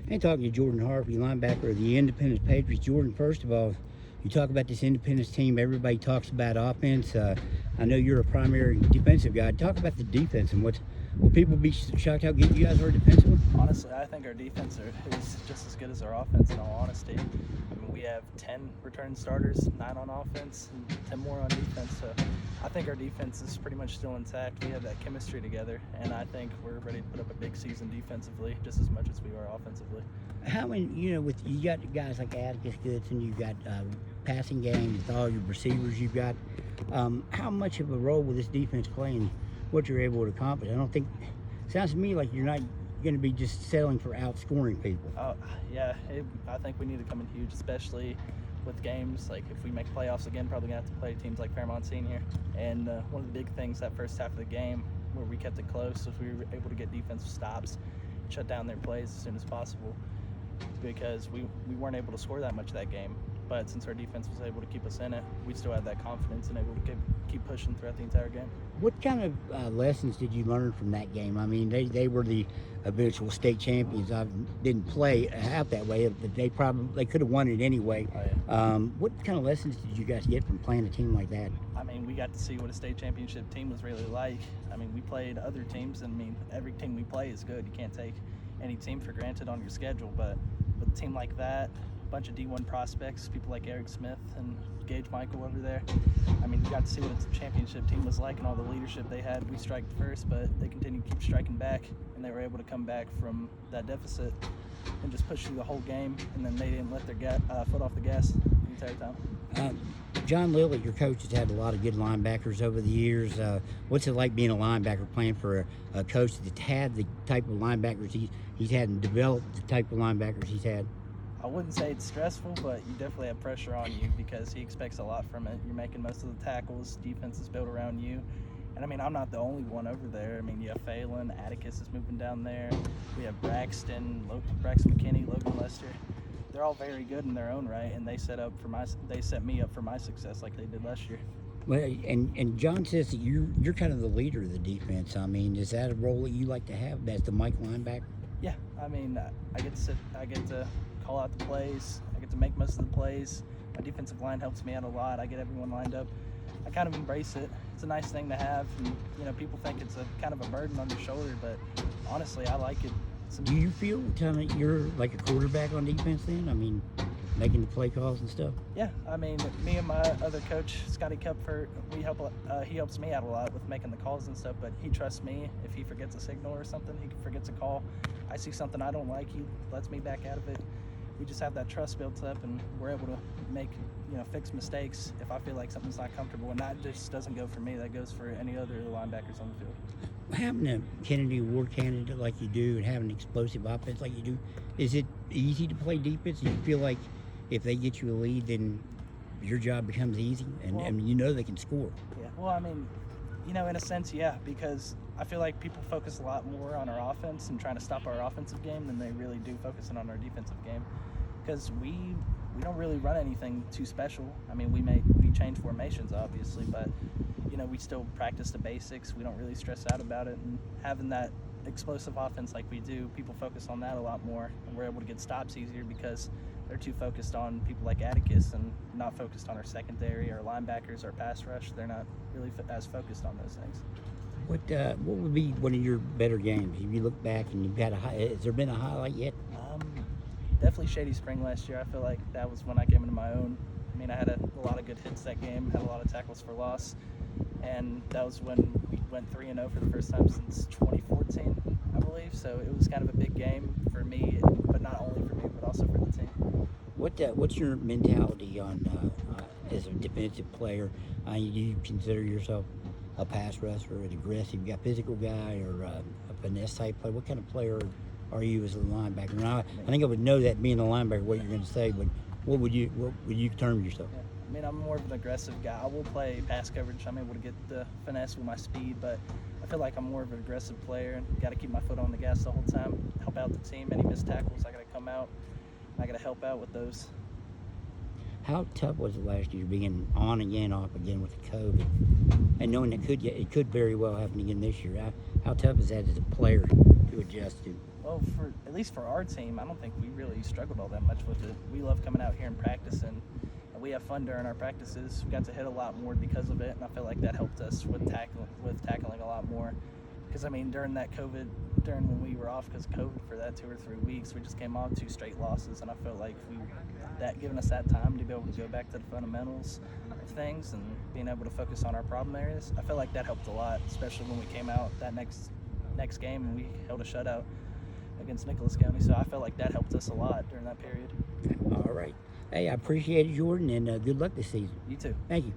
Hey, talking to Jordan Harvey, linebacker of the Independence Patriots. Jordan, first of all, you talk about this Independence team. Everybody talks about offense. I know you're a primary defensive guy. Talk about the defense and what will people be shocked how good you guys are defensively? Honestly, I think our defense is just as good as our offense, in all honesty. I mean, we have 10 returning starters, 9 on offense, and 10 more on defense. So I think our defense is pretty much still intact. We have that chemistry together, and I think we're ready to put up a big season defensively just as much as we are offensively. How many, with you got guys like Atticus Goodson, you've got passing game with all your receivers you've got. How much of a role will this defense play in what you're able to accomplish? I don't think, sounds to me like you're not going to be just settling for outscoring people. Yeah, I think we need to come in huge, especially with games. Like if we make playoffs again, probably going to have to play teams like Fairmont Senior. And one of the big things that first half of the game where we kept it close was we were able to get defensive stops, shut down their plays as soon as possible, because we weren't able to score that much that game. But since our defense was able to keep us in it, we still had that confidence and able to keep pushing throughout the entire game. What kind of lessons did you learn from that game? I mean, they were the eventual state champions. I didn't play out that way, but they could have won it anyway. Oh, yeah. What kind of lessons did you guys get from playing a team like that? I mean, we got to see what a state championship team was really like. I mean, we played other teams, and I mean, every team we play is good. You can't take any team for granted on your schedule, but with a team like that, a bunch of D1 prospects, people like Eric Smith and Gage Michael over there. I mean, you got to see what a championship team was like and all the leadership they had. We striked first, but they continued to keep striking back, and they were able to come back from that deficit and just push through the whole game, and then they didn't let their foot off the gas the entire time. John Lilly, your coach, has had a lot of good linebackers over the years. What's it like being a linebacker playing for a coach that's had the type of linebackers he's had and developed the type of linebackers he's had? I wouldn't say it's stressful, but you definitely have pressure on you because he expects a lot from it. You're making most of the tackles, defense is built around you. And I mean, I'm not the only one over there. I mean, you have Phelan, Atticus is moving down there. We have Braxton McKinney, Logan Lester. They're all very good in their own right, and they set me up for my success like they did last year. Well, and John says that you're kind of the leader of the defense. I mean, is that a role that you like to have as the Mike linebacker? Yeah, I mean, I get to call out the plays. I get to make most of the plays. My defensive line helps me out a lot. I get everyone lined up. I kind of embrace it. It's a nice thing to have, and people think it's a kind of a burden on your shoulder, but honestly, I like it. Do you feel kind of you're like a quarterback on defense then? I mean, making the play calls and stuff? Yeah, I mean, me and my other coach, Scotty Kupfer, he helps me out a lot with making the calls and stuff, but he trusts me. If he forgets a signal or something, he forgets a call, I see something I don't like, he lets me back out of it. We just have that trust built up, and we're able to fix mistakes if I feel like something's not comfortable. And that just doesn't go for me, that goes for any other linebackers on the field. Having a Kennedy Award candidate like you do and having an explosive offense like you do, is it easy to play defense? Do you feel like if they get you a lead, then your job becomes easy and they can score? Yeah, well, I mean, in a sense, yeah, because I feel like people focus a lot more on our offense and trying to stop our offensive game than they really do focusing on our defensive game, because we don't really run anything too special. I mean, we change formations, obviously, but we still practice the basics. We don't really stress out about it, and having that explosive offense like we do, people focus on that a lot more, and we're able to get stops easier because they're too focused on people like Atticus and not focused on our secondary, our linebackers, our pass rush. They're not really as focused on those things. What would be one of your better games? If you look back and you've got has there been a highlight yet? Definitely Shady Spring last year. I feel like that was when I came into my own. I mean, I had a lot of good hits that game, had a lot of tackles for loss, and that was when we went 3-0 for the first time since 2014, I believe. So it was kind of a big game for me, but not only for me, but also for the team. What's your mentality on as a defensive player? Do you consider yourself a pass rusher, an aggressive guy, physical guy, or a finesse type player? What kind of player are you as a linebacker? And I think I would know that being a linebacker what you're going to say, but what would you term yourself? Yeah. I mean, I'm more of an aggressive guy. I will play pass coverage. I'm able to get the finesse with my speed, but I feel like I'm more of an aggressive player and got to keep my foot on the gas the whole time, help out the team. Any missed tackles, I got to come out. I got to help out with those. How tough was it last year being on again, off again with the COVID, and knowing it could very well happen again this year? How tough is that as a player? to adjust to? Well, for at least for our team, I don't think we really struggled all that much with it. We love coming out here and practicing, and we have fun during our practices. We got to hit a lot more because of it, and I feel like that helped us with tackling a lot more. Because I mean, during when we were off because of COVID for that 2 or 3 weeks, we just came on 2 straight losses, and I felt like giving us that time to be able to go back to the fundamentals of things and being able to focus on our problem areas. I feel like that helped a lot, especially when we came out that next game and we held a shutout against Nicholas County. So I felt like that helped us a lot during that period. All right. Hey, I appreciate it, Jordan, and good luck this season. You too. Thank you.